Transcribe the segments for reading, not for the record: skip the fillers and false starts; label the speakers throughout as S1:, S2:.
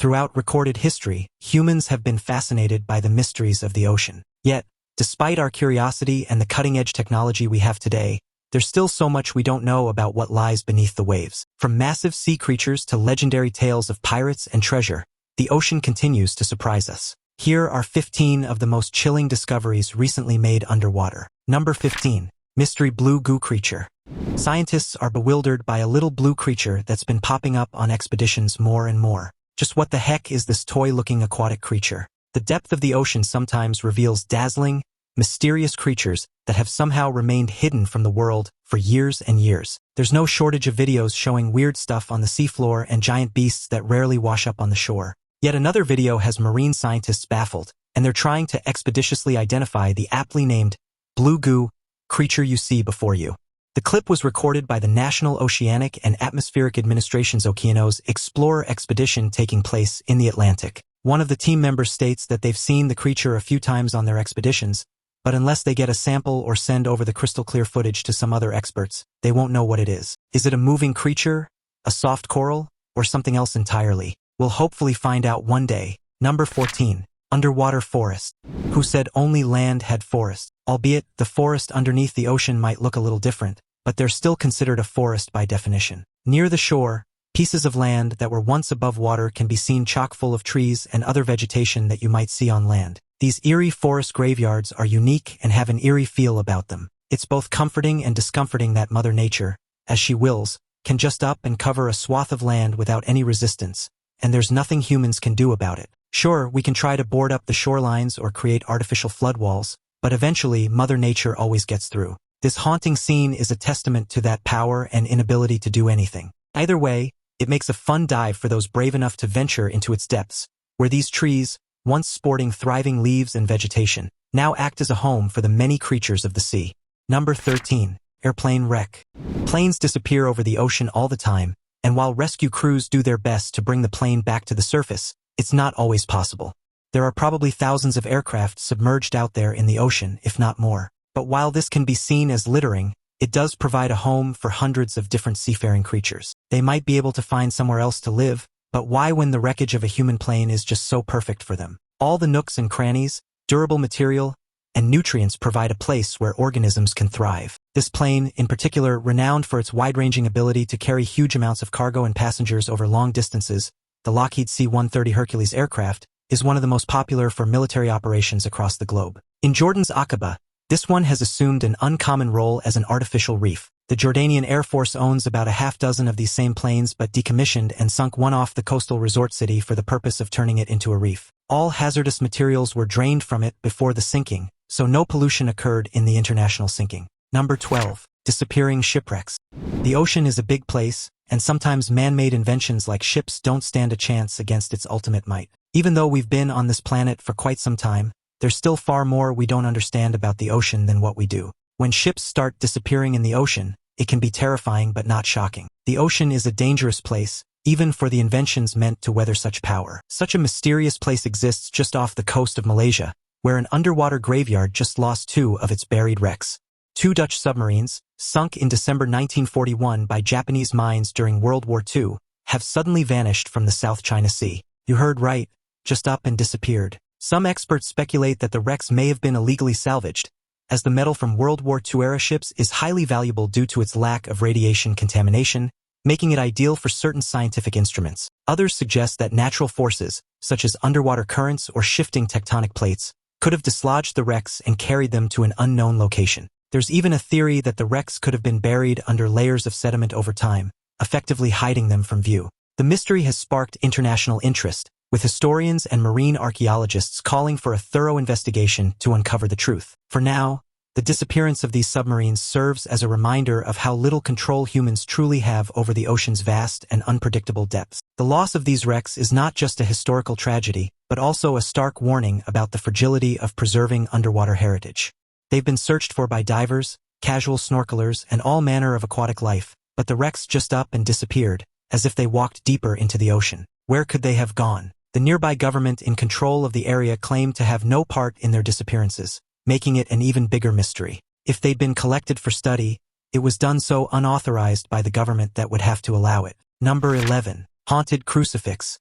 S1: Throughout recorded history, humans have been fascinated by the mysteries of the ocean. Yet, despite our curiosity and the cutting-edge technology we have today, there's still so much we don't know about what lies beneath the waves. From massive sea creatures to legendary tales of pirates and treasure, the ocean continues to surprise us. Here are 15 of the most chilling discoveries recently made underwater. Number 15. Mystery blue goo creature. Scientists are bewildered by a little blue creature that's been popping up on expeditions more and more. Just what the heck is this toy-looking aquatic creature? The depth of the ocean sometimes reveals dazzling, mysterious creatures that have somehow remained hidden from the world for years and years. There's no shortage of videos showing weird stuff on the seafloor and giant beasts that rarely wash up on the shore. Yet another video has marine scientists baffled, and they're trying to expeditiously identify the aptly named blue goo creature you see before you. The clip was recorded by the National Oceanic and Atmospheric Administration's Okeanos Explorer expedition taking place in the Atlantic. One of the team members states that they've seen the creature a few times on their expeditions, but unless they get a sample or send over the crystal-clear footage to some other experts, they won't know what it is. Is it a moving creature, a soft coral, or something else entirely? We'll hopefully find out one day. Number 14. Underwater forest. Who said only land had forest? Albeit, the forest underneath the ocean might look a little different, but they're still considered a forest by definition. Near the shore, pieces of land that were once above water can be seen chock full of trees and other vegetation that you might see on land. These eerie forest graveyards are unique and have an eerie feel about them. It's both comforting and discomforting that Mother Nature, as she wills, can just up and cover a swath of land without any resistance, and there's nothing humans can do about it. Sure, we can try to board up the shorelines or create artificial flood walls, but eventually Mother Nature always gets through. This haunting scene is a testament to that power and inability to do anything. Either way, it makes a fun dive for those brave enough to venture into its depths, where these trees, once sporting thriving leaves and vegetation, now act as a home for the many creatures of the sea. Number 13. Airplane wreck. Planes disappear over the ocean all the time, and while rescue crews do their best to bring the plane back to the surface, it's not always possible. There are probably thousands of aircraft submerged out there in the ocean, if not more. But while this can be seen as littering, it does provide a home for hundreds of different seafaring creatures. They might be able to find somewhere else to live, but why when the wreckage of a human plane is just so perfect for them? All the nooks and crannies, durable material, and nutrients provide a place where organisms can thrive. This plane, in particular, renowned for its wide-ranging ability to carry huge amounts of cargo and passengers over long distances, the Lockheed C-130 Hercules aircraft, is one of the most popular for military operations across the globe. In Jordan's Aqaba, this one has assumed an uncommon role as an artificial reef. The Jordanian Air Force owns about a half dozen of these same planes but decommissioned and sunk one off the coastal resort city for the purpose of turning it into a reef. All hazardous materials were drained from it before the sinking, so no pollution occurred in the international sinking. Number 12. Disappearing shipwrecks. The ocean is a big place, and sometimes man-made inventions like ships don't stand a chance against its ultimate might. Even though we've been on this planet for quite some time, there's still far more we don't understand about the ocean than what we do. When ships start disappearing in the ocean, it can be terrifying but not shocking. The ocean is a dangerous place, even for the inventions meant to weather such power. Such a mysterious place exists just off the coast of Malaysia, where an underwater graveyard just lost 2 of its buried wrecks. 2 Dutch submarines, sunk in December 1941 by Japanese mines during World War II, have suddenly vanished from the South China Sea. You heard right, just up and disappeared. Some experts speculate that the wrecks may have been illegally salvaged, as the metal from World War II-era ships is highly valuable due to its lack of radiation contamination, making it ideal for certain scientific instruments. Others suggest that natural forces, such as underwater currents or shifting tectonic plates, could have dislodged the wrecks and carried them to an unknown location. There's even a theory that the wrecks could have been buried under layers of sediment over time, effectively hiding them from view. The mystery has sparked international interest, with historians and marine archaeologists calling for a thorough investigation to uncover the truth. For now, the disappearance of these submarines serves as a reminder of how little control humans truly have over the ocean's vast and unpredictable depths. The loss of these wrecks is not just a historical tragedy, but also a stark warning about the fragility of preserving underwater heritage. They've been searched for by divers, casual snorkelers, and all manner of aquatic life, but the wrecks just up and disappeared, as if they walked deeper into the ocean. Where could they have gone? The nearby government in control of the area claimed to have no part in their disappearances, making it an even bigger mystery. If they'd been collected for study, it was done so unauthorized by the government that would have to allow it. Number 11. Haunted crucifix.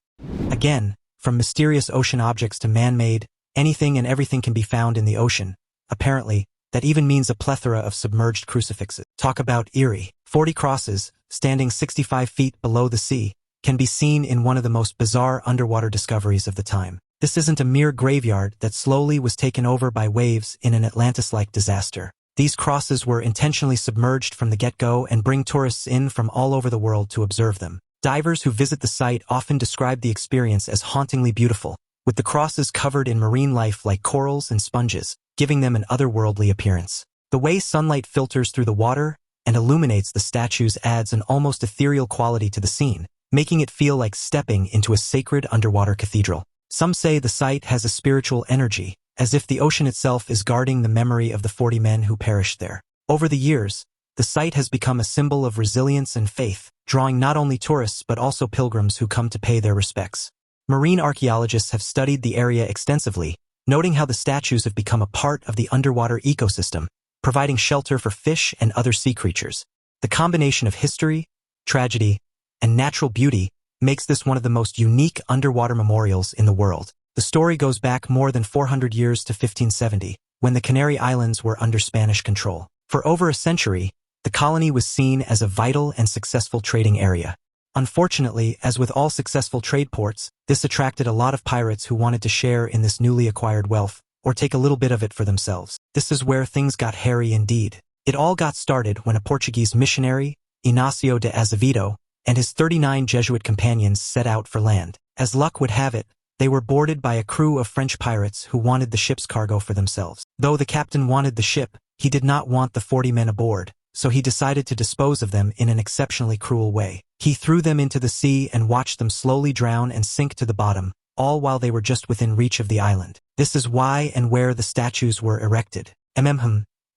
S1: Again, from mysterious ocean objects to man-made, anything and everything can be found in the ocean. Apparently, that even means a plethora of submerged crucifixes. Talk about eerie. 40 crosses, standing 65 feet below the sea, can be seen in one of the most bizarre underwater discoveries of the time. This isn't a mere graveyard that slowly was taken over by waves in an Atlantis-like disaster. These crosses were intentionally submerged from the get-go and bring tourists in from all over the world to observe them. Divers who visit the site often describe the experience as hauntingly beautiful, with the crosses covered in marine life like corals and sponges, giving them an otherworldly appearance. The way sunlight filters through the water and illuminates the statues adds an almost ethereal quality to the scene, making it feel like stepping into a sacred underwater cathedral. Some say the site has a spiritual energy, as if the ocean itself is guarding the memory of the 40 men who perished there. Over the years, the site has become a symbol of resilience and faith, drawing not only tourists but also pilgrims who come to pay their respects. Marine archaeologists have studied the area extensively, noting how the statues have become a part of the underwater ecosystem, providing shelter for fish and other sea creatures. The combination of history, tragedy, and natural beauty makes this one of the most unique underwater memorials in the world. The story goes back more than 400 years to 1570, when the Canary Islands were under Spanish control. For over a century, the colony was seen as a vital and successful trading area. Unfortunately, as with all successful trade ports, this attracted a lot of pirates who wanted to share in this newly acquired wealth, or take a little bit of it for themselves. This is where things got hairy indeed. It all got started when a Portuguese missionary, Inácio de Azevedo, and his 39 Jesuit companions set out for land. As luck would have it, they were boarded by a crew of French pirates who wanted the ship's cargo for themselves. Though the captain wanted the ship, he did not want the 40 men aboard, so he decided to dispose of them in an exceptionally cruel way. He threw them into the sea and watched them slowly drown and sink to the bottom, all while they were just within reach of the island. This is why and where the statues were erected.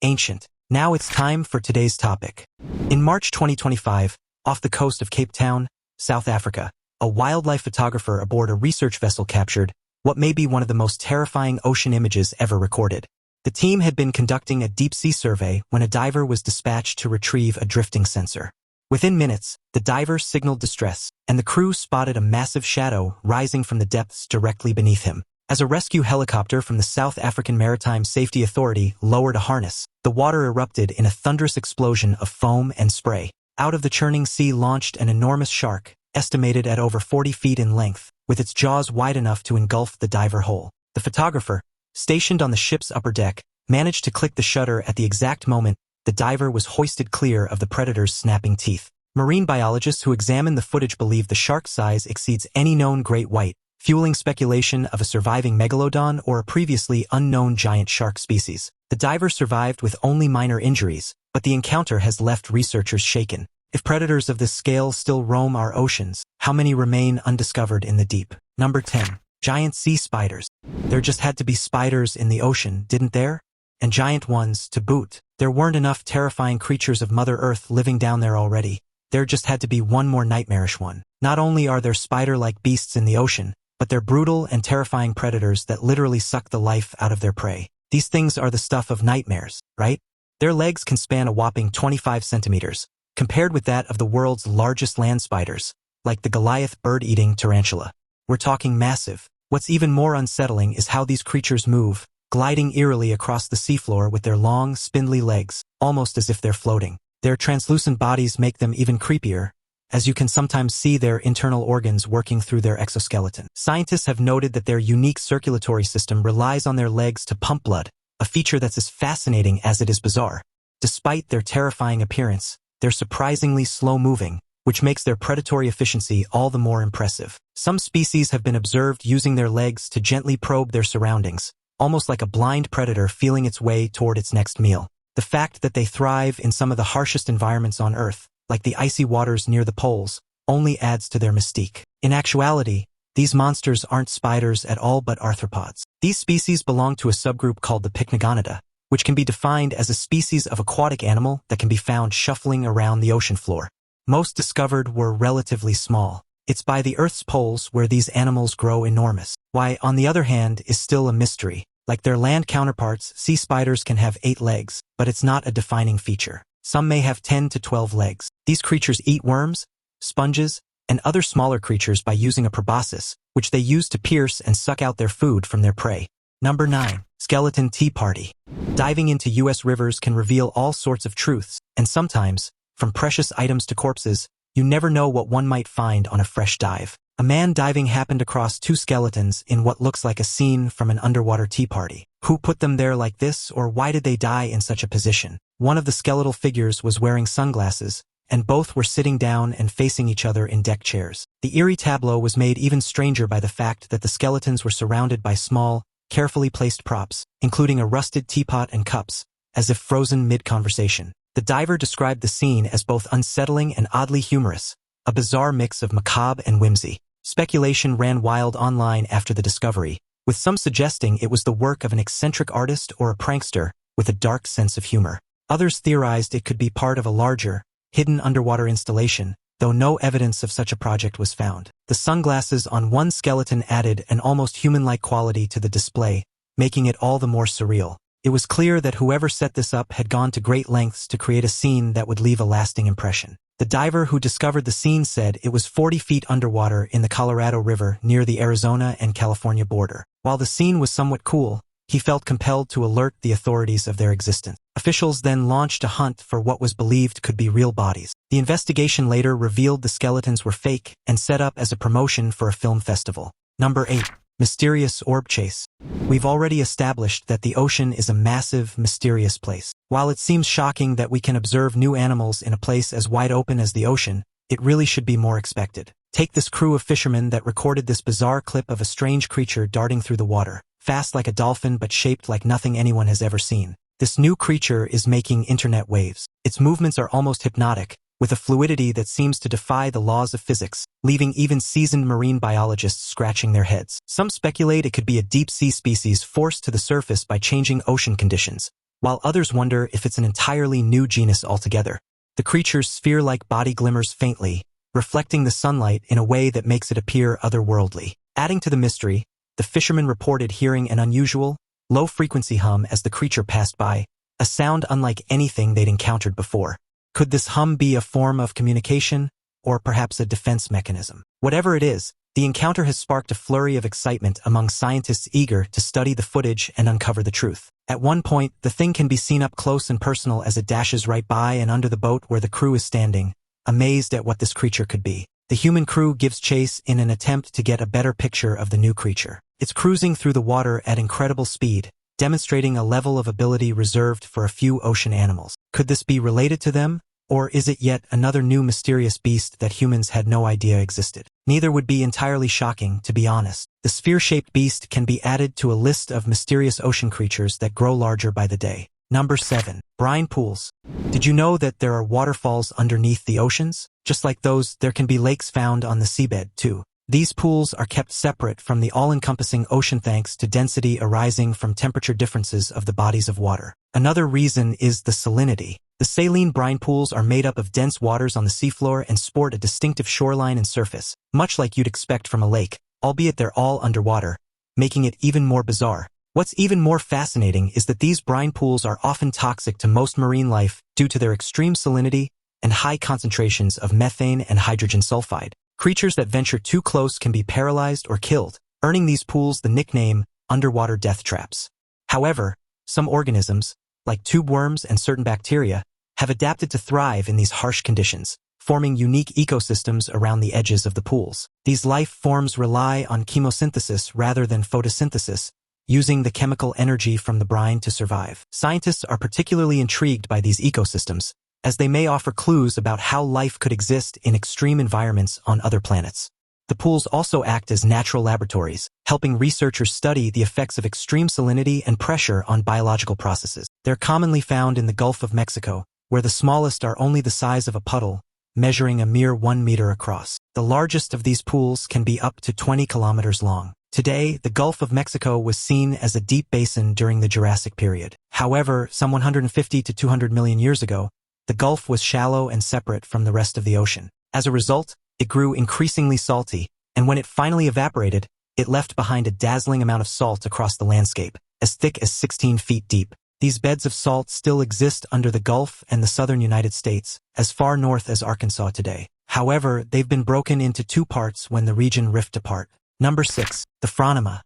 S1: Ancient. Now it's time for today's topic. In March 2025, off the coast of Cape Town, South Africa, a wildlife photographer aboard a research vessel captured what may be one of the most terrifying ocean images ever recorded. The team had been conducting a deep-sea survey when a diver was dispatched to retrieve a drifting sensor. Within minutes, the diver signaled distress, and the crew spotted a massive shadow rising from the depths directly beneath him. As a rescue helicopter from the South African Maritime Safety Authority lowered a harness, the water erupted in a thunderous explosion of foam and spray. Out of the churning sea launched an enormous shark, estimated at over 40 feet in length, with its jaws wide enough to engulf the diver whole. The photographer, stationed on the ship's upper deck, managed to click the shutter at the exact moment the diver was hoisted clear of the predator's snapping teeth. Marine biologists who examined the footage believe the shark's size exceeds any known great white, fueling speculation of a surviving Megalodon or a previously unknown giant shark species. The diver survived with only minor injuries, but the encounter has left researchers shaken. If predators of this scale still roam our oceans, how many remain undiscovered in the deep? Number 10. Giant sea spiders. There just had to be spiders in the ocean, didn't there? And giant ones, to boot. There weren't enough terrifying creatures of Mother Earth living down there already. There just had to be one more nightmarish one. Not only are there spider-like beasts in the ocean, but they're brutal and terrifying predators that literally suck the life out of their prey. These things are the stuff of nightmares, right? Their legs can span a whopping 25 centimeters, compared with that of the world's largest land spiders, like the Goliath bird-eating tarantula. We're talking massive. What's even more unsettling is how these creatures move, gliding eerily across the seafloor with their long, spindly legs, almost as if they're floating. Their translucent bodies make them even creepier, as you can sometimes see their internal organs working through their exoskeleton. Scientists have noted that their unique circulatory system relies on their legs to pump blood, a feature that's as fascinating as it is bizarre. Despite their terrifying appearance, they're surprisingly slow-moving, which makes their predatory efficiency all the more impressive. Some species have been observed using their legs to gently probe their surroundings, almost like a blind predator feeling its way toward its next meal. The fact that they thrive in some of the harshest environments on Earth, like the icy waters near the poles, only adds to their mystique. In actuality, these monsters aren't spiders at all but arthropods. These species belong to a subgroup called the Pycnogonida, which can be defined as a species of aquatic animal that can be found shuffling around the ocean floor. Most discovered were relatively small. It's by the Earth's poles where these animals grow enormous. Why, on the other hand, is still a mystery. Like their land counterparts, sea spiders can have 8 legs, but it's not a defining feature. Some may have 10 to 12 legs. These creatures eat worms, sponges, and other smaller creatures by using a proboscis, which they use to pierce and suck out their food from their prey. Number 9. Skeleton Tea Party. Diving into U.S. rivers can reveal all sorts of truths, and sometimes, from precious items to corpses, you never know what one might find on a fresh dive. A man diving happened across 2 skeletons in what looks like a scene from an underwater tea party. Who put them there like this, or why did they die in such a position? One of the skeletal figures was wearing sunglasses, and both were sitting down and facing each other in deck chairs. The eerie tableau was made even stranger by the fact that the skeletons were surrounded by small, carefully placed props, including a rusted teapot and cups, as if frozen mid-conversation. The diver described the scene as both unsettling and oddly humorous, a bizarre mix of macabre and whimsy. Speculation ran wild online after the discovery, with some suggesting it was the work of an eccentric artist or a prankster with a dark sense of humor. Others theorized it could be part of a larger, hidden underwater installation, though no evidence of such a project was found. The sunglasses on one skeleton added an almost human-like quality to the display, making it all the more surreal. It was clear that whoever set this up had gone to great lengths to create a scene that would leave a lasting impression. The diver who discovered the scene said it was 40 feet underwater in the Colorado River near the Arizona and California border. While the scene was somewhat cool, he felt compelled to alert the authorities of their existence. Officials then launched a hunt for what was believed could be real bodies. The investigation later revealed the skeletons were fake and set up as a promotion for a film festival. Number 8. Mysterious Orb Chase. We've already established that the ocean is a massive, mysterious place. While it seems shocking that we can observe new animals in a place as wide open as the ocean, it really should be more expected. Take this crew of fishermen that recorded this bizarre clip of a strange creature darting through the water, fast like a dolphin but shaped like nothing anyone has ever seen. This new creature is making internet waves. Its movements are almost hypnotic, with a fluidity that seems to defy the laws of physics, leaving even seasoned marine biologists scratching their heads. Some speculate it could be a deep-sea species forced to the surface by changing ocean conditions, while others wonder if it's an entirely new genus altogether. The creature's sphere-like body glimmers faintly, reflecting the sunlight in a way that makes it appear otherworldly. Adding to the mystery, the fishermen reported hearing an unusual, low-frequency hum as the creature passed by, a sound unlike anything they'd encountered before. Could this hum be a form of communication, or perhaps a defense mechanism? Whatever it is, the encounter has sparked a flurry of excitement among scientists eager to study the footage and uncover the truth. At one point, the thing can be seen up close and personal as it dashes right by and under the boat where the crew is standing, amazed at what this creature could be. The human crew gives chase in an attempt to get a better picture of the new creature. It's cruising through the water at incredible speed, demonstrating a level of ability reserved for a few ocean animals. Could this be related to them, or is it yet another new mysterious beast that humans had no idea existed? Neither would be entirely shocking, to be honest. The sphere-shaped beast can be added to a list of mysterious ocean creatures that grow larger by the day. Number 7. Brine pools. Did you know that there are waterfalls underneath the oceans? Just like those, there can be lakes found on the seabed, too. These pools are kept separate from the all-encompassing ocean thanks to density arising from temperature differences of the bodies of water. Another reason is the salinity. The saline brine pools are made up of dense waters on the seafloor and sport a distinctive shoreline and surface, much like you'd expect from a lake, albeit they're all underwater, making it even more bizarre. What's even more fascinating is that these brine pools are often toxic to most marine life due to their extreme salinity and high concentrations of methane and hydrogen sulfide. Creatures that venture too close can be paralyzed or killed, earning these pools the nickname underwater death traps. However, some organisms, like tube worms and certain bacteria, have adapted to thrive in these harsh conditions, forming unique ecosystems around the edges of the pools. These life forms rely on chemosynthesis rather than photosynthesis, using the chemical energy from the brine to survive. Scientists are particularly intrigued by these ecosystems, as they may offer clues about how life could exist in extreme environments on other planets. The pools also act as natural laboratories, helping researchers study the effects of extreme salinity and pressure on biological processes. They're commonly found in the Gulf of Mexico, where the smallest are only the size of a puddle, measuring a mere 1 meter across. The largest of these pools can be up to 20 kilometers long. Today, the Gulf of Mexico was seen as a deep basin during the Jurassic period. However, some 150 to 200 million years ago, the Gulf was shallow and separate from the rest of the ocean. As a result, it grew increasingly salty, and when it finally evaporated, it left behind a dazzling amount of salt across the landscape, as thick as 16 feet deep. These beds of salt still exist under the Gulf and the southern United States, as far north as Arkansas today. However, they've been broken into two parts when the region rift apart. Number 6. The Phronima.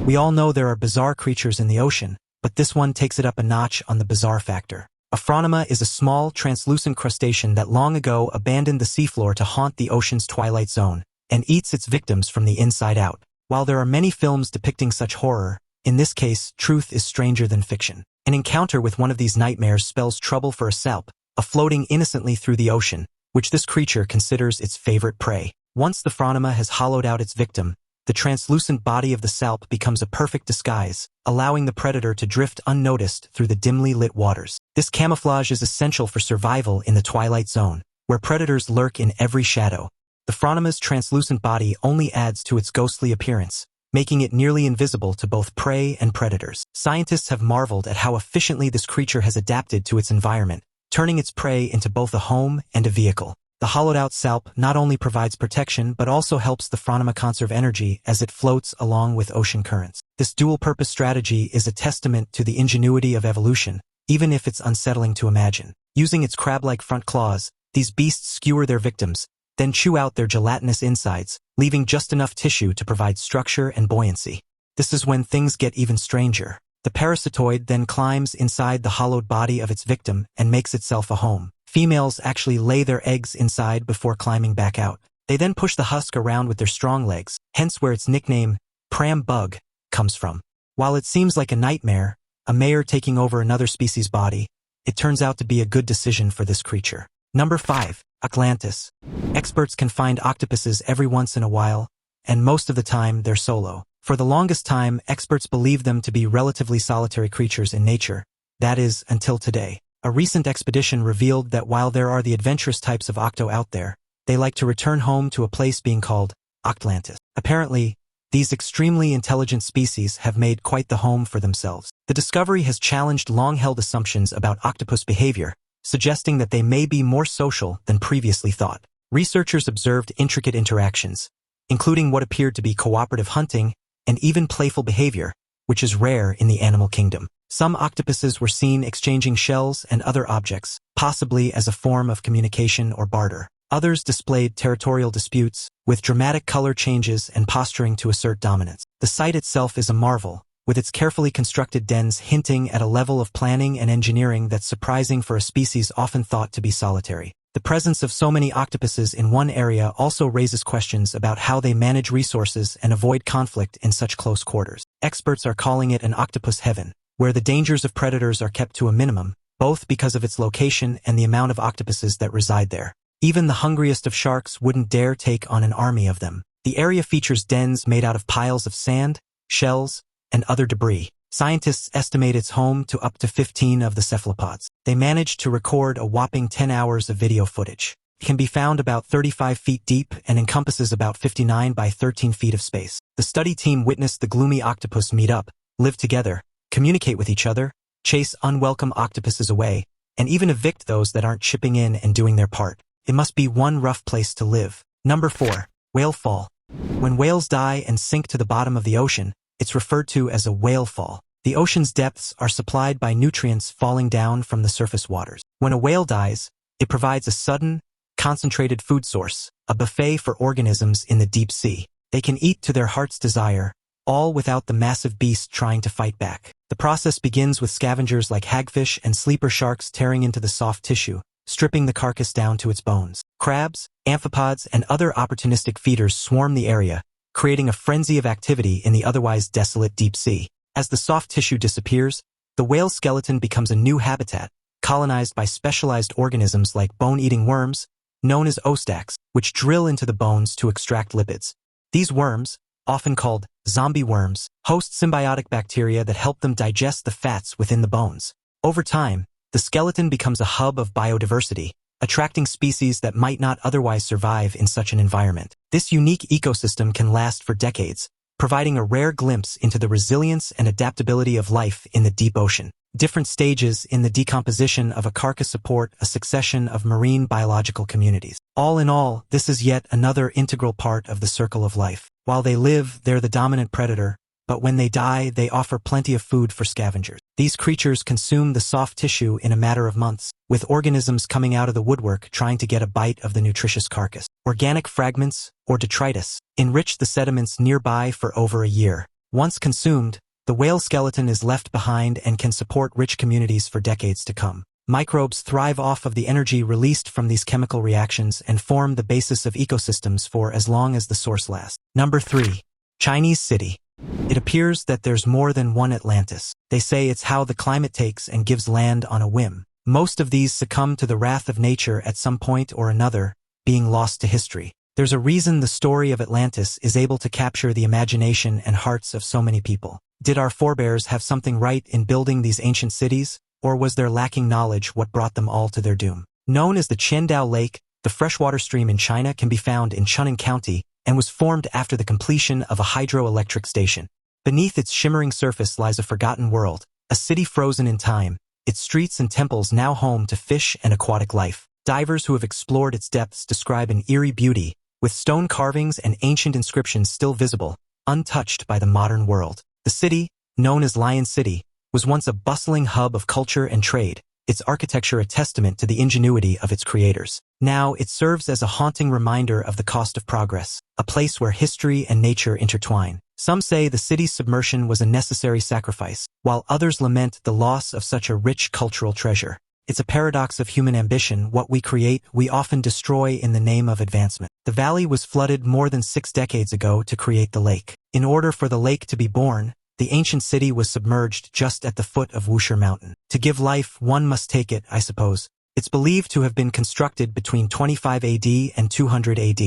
S1: We all know there are bizarre creatures in the ocean, but this one takes it up a notch on the bizarre factor. A Phronima is a small, translucent crustacean that long ago abandoned the seafloor to haunt the ocean's twilight zone, and eats its victims from the inside out. While there are many films depicting such horror, in this case, truth is stranger than fiction. An encounter with one of these nightmares spells trouble for a salp, floating innocently through the ocean, which this creature considers its favorite prey. Once the Phronima has hollowed out its victim, the translucent body of the salp becomes a perfect disguise, allowing the predator to drift unnoticed through the dimly lit waters. This camouflage is essential for survival in the twilight zone, where predators lurk in every shadow. The Phronimia's translucent body only adds to its ghostly appearance, making it nearly invisible to both prey and predators. Scientists have marveled at how efficiently this creature has adapted to its environment, turning its prey into both a home and a vehicle. The hollowed-out salp not only provides protection but also helps the Phronima conserve energy as it floats along with ocean currents. This dual-purpose strategy is a testament to the ingenuity of evolution, even if it's unsettling to imagine. Using its crab-like front claws, these beasts skewer their victims, then chew out their gelatinous insides, leaving just enough tissue to provide structure and buoyancy. This is when things get even stranger. The parasitoid then climbs inside the hollowed body of its victim and makes itself a home. Females actually lay their eggs inside before climbing back out. They then push the husk around with their strong legs, hence where its nickname, pram bug, comes from. While it seems like a nightmare, a mare taking over another species' body, it turns out to be a good decision for this creature. Number 5. Octlantis. Experts can find octopuses every once in a while, and most of the time they're solo. For the longest time, experts believed them to be relatively solitary creatures in nature. That is, until today. A recent expedition revealed that while there are the adventurous types of octo out there, they like to return home to a place being called Octlantis. Apparently, these extremely intelligent species have made quite the home for themselves. The discovery has challenged long-held assumptions about octopus behavior, suggesting that they may be more social than previously thought. Researchers observed intricate interactions, including what appeared to be cooperative hunting and even playful behavior, which is rare in the animal kingdom. Some octopuses were seen exchanging shells and other objects, possibly as a form of communication or barter. Others displayed territorial disputes, with dramatic color changes and posturing to assert dominance. The site itself is a marvel, with its carefully constructed dens hinting at a level of planning and engineering that's surprising for a species often thought to be solitary. The presence of so many octopuses in one area also raises questions about how they manage resources and avoid conflict in such close quarters. Experts are calling it an octopus heaven, where the dangers of predators are kept to a minimum, both because of its location and the amount of octopuses that reside there. Even the hungriest of sharks wouldn't dare take on an army of them. The area features dens made out of piles of sand, shells, and other debris. Scientists estimate it's home to up to 15 of the cephalopods. They managed to record a whopping 10 hours of video footage. It can be found about 35 feet deep and encompasses about 59 by 13 feet of space. The study team witnessed the gloomy octopus meet up, live together, communicate with each other, chase unwelcome octopuses away, and even evict those that aren't chipping in and doing their part. It must be one rough place to live. Number 4. Whale fall. When whales die and sink to the bottom of the ocean, it's referred to as a whale fall. The ocean's depths are supplied by nutrients falling down from the surface waters. When a whale dies, it provides a sudden, concentrated food source, a buffet for organisms in the deep sea. They can eat to their heart's desire, all without the massive beast trying to fight back. The process begins with scavengers like hagfish and sleeper sharks tearing into the soft tissue, stripping the carcass down to its bones. Crabs, amphipods, and other opportunistic feeders swarm the area, creating a frenzy of activity in the otherwise desolate deep sea. As the soft tissue disappears, the whale skeleton becomes a new habitat, colonized by specialized organisms like bone-eating worms, known as ostacs, which drill into the bones to extract lipids. These worms, often called zombie worms, host symbiotic bacteria that help them digest the fats within the bones. Over time, the skeleton becomes a hub of biodiversity, attracting species that might not otherwise survive in such an environment. This unique ecosystem can last for decades, providing a rare glimpse into the resilience and adaptability of life in the deep ocean. Different stages in the decomposition of a carcass support a succession of marine biological communities. All in all, this is yet another integral part of the circle of life. While they live, they're the dominant predator, but when they die, they offer plenty of food for scavengers. These creatures consume the soft tissue in a matter of months, with organisms coming out of the woodwork trying to get a bite of the nutritious carcass. Organic fragments, or detritus, enrich the sediments nearby for over a year. Once consumed, the whale skeleton is left behind and can support rich communities for decades to come. Microbes thrive off of the energy released from these chemical reactions and form the basis of ecosystems for as long as the source lasts. Number 3. Chinese City. It appears that there's more than one Atlantis. They say it's how the climate takes and gives land on a whim. Most of these succumb to the wrath of nature at some point or another, being lost to history. There's a reason the story of Atlantis is able to capture the imagination and hearts of so many people. Did our forebears have something right in building these ancient cities, or was their lacking knowledge what brought them all to their doom? Known as the Qiandao Lake, the freshwater stream in China can be found in Sunken County and was formed after the completion of a hydroelectric station. Beneath its shimmering surface lies a forgotten world, a city frozen in time, its streets and temples now home to fish and aquatic life. Divers who have explored its depths describe an eerie beauty, with stone carvings and ancient inscriptions still visible, untouched by the modern world. The city, known as Lion City, was once a bustling hub of culture and trade, its architecture a testament to the ingenuity of its creators. Now it serves as a haunting reminder of the cost of progress, a place where history and nature intertwine. Some say the city's submersion was a necessary sacrifice, while others lament the loss of such a rich cultural treasure. It's a paradox of human ambition. What we create, we often destroy in the name of advancement. The valley was flooded more than 6 decades ago to create the lake. In order for the lake to be born, the ancient city was submerged just at the foot of Wusher Mountain. To give life, one must take it, I suppose. It's believed to have been constructed between 25 AD and 200 AD.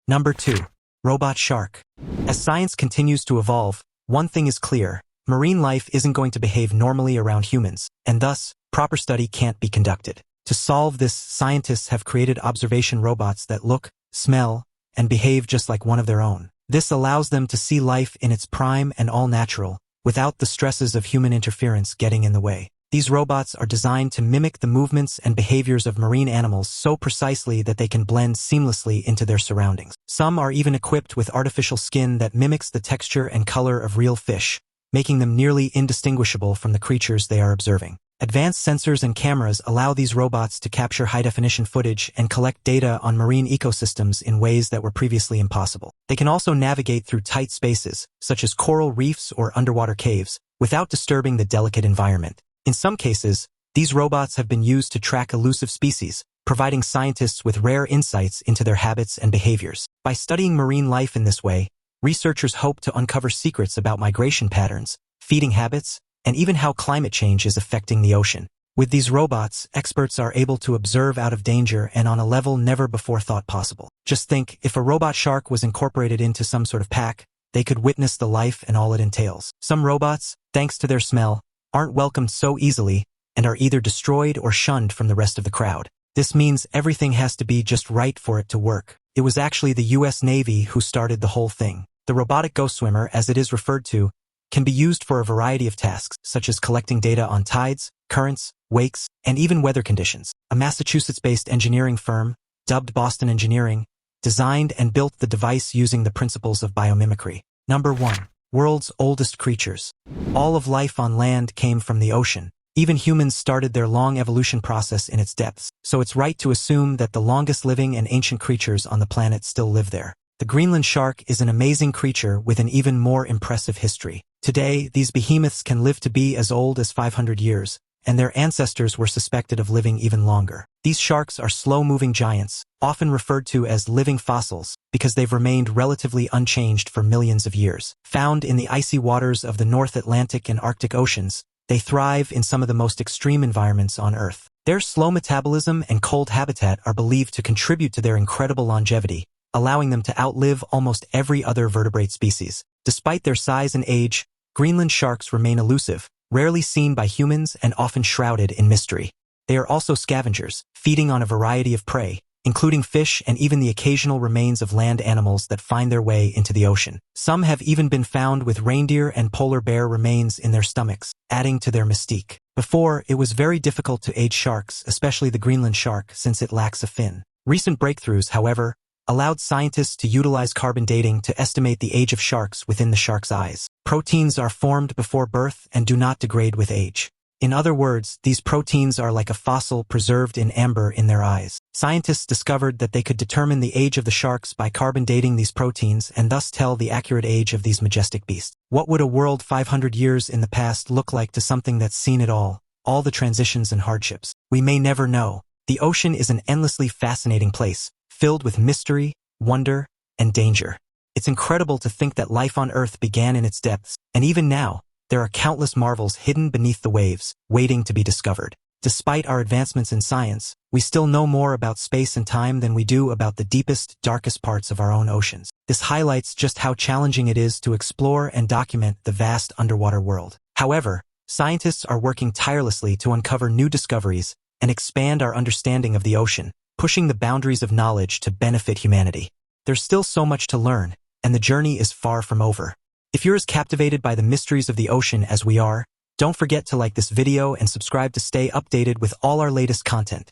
S1: Number 2. Robot shark. As science continues to evolve, one thing is clear: marine life isn't going to behave normally around humans, and thus, proper study can't be conducted. To solve this, scientists have created observation robots that look, smell, and behave just like one of their own. This allows them to see life in its prime and all natural, without the stresses of human interference getting in the way. These robots are designed to mimic the movements and behaviors of marine animals so precisely that they can blend seamlessly into their surroundings. Some are even equipped with artificial skin that mimics the texture and color of real fish, making them nearly indistinguishable from the creatures they are observing. Advanced sensors and cameras allow these robots to capture high-definition footage and collect data on marine ecosystems in ways that were previously impossible. They can also navigate through tight spaces, such as coral reefs or underwater caves, without disturbing the delicate environment. In some cases, these robots have been used to track elusive species, providing scientists with rare insights into their habits and behaviors. By studying marine life in this way, researchers hope to uncover secrets about migration patterns, feeding habits, and even how climate change is affecting the ocean. With these robots, experts are able to observe out of danger and on a level never before thought possible. Just think, if a robot shark was incorporated into some sort of pack, they could witness the life and all it entails. Some robots, thanks to their smell, aren't welcomed so easily and are either destroyed or shunned from the rest of the crowd. This means everything has to be just right for it to work. It was actually the US Navy who started the whole thing. The robotic ghost swimmer, as it is referred to, can be used for a variety of tasks, such as collecting data on tides, currents, wakes, and even weather conditions. A Massachusetts-based engineering firm, dubbed Boston Engineering, designed and built the device using the principles of biomimicry. Number 1. World's oldest creatures. All of life on land came from the ocean. Even humans started their long evolution process in its depths, so it's right to assume that the longest living and ancient creatures on the planet still live there. The Greenland shark is an amazing creature with an even more impressive history. Today, these behemoths can live to be as old as 500 years, and their ancestors were suspected of living even longer. These sharks are slow-moving giants, often referred to as living fossils, because they've remained relatively unchanged for millions of years. Found in the icy waters of the North Atlantic and Arctic Oceans, they thrive in some of the most extreme environments on Earth. Their slow metabolism and cold habitat are believed to contribute to their incredible longevity, allowing them to outlive almost every other vertebrate species. Despite their size and age, Greenland sharks remain elusive, rarely seen by humans and often shrouded in mystery. They are also scavengers, feeding on a variety of prey, including fish and even the occasional remains of land animals that find their way into the ocean. Some have even been found with reindeer and polar bear remains in their stomachs, adding to their mystique. Before, it was very difficult to age sharks, especially the Greenland shark, since it lacks a fin. Recent breakthroughs, however, allowed scientists to utilize carbon dating to estimate the age of sharks within the shark's eyes. Proteins are formed before birth and do not degrade with age. In other words, these proteins are like a fossil preserved in amber in their eyes. Scientists discovered that they could determine the age of the sharks by carbon dating these proteins and thus tell the accurate age of these majestic beasts. What would a world 500 years in the past look like to something that's seen it all the transitions and hardships? We may never know. The ocean is an endlessly fascinating place, filled with mystery, wonder, and danger. It's incredible to think that life on Earth began in its depths, and even now, there are countless marvels hidden beneath the waves, waiting to be discovered. Despite our advancements in science, we still know more about space and time than we do about the deepest, darkest parts of our own oceans. This highlights just how challenging it is to explore and document the vast underwater world. However, scientists are working tirelessly to uncover new discoveries and expand our understanding of the ocean, pushing the boundaries of knowledge to benefit humanity. There's still so much to learn, and the journey is far from over. If you're as captivated by the mysteries of the ocean as we are, don't forget to like this video and subscribe to stay updated with all our latest content.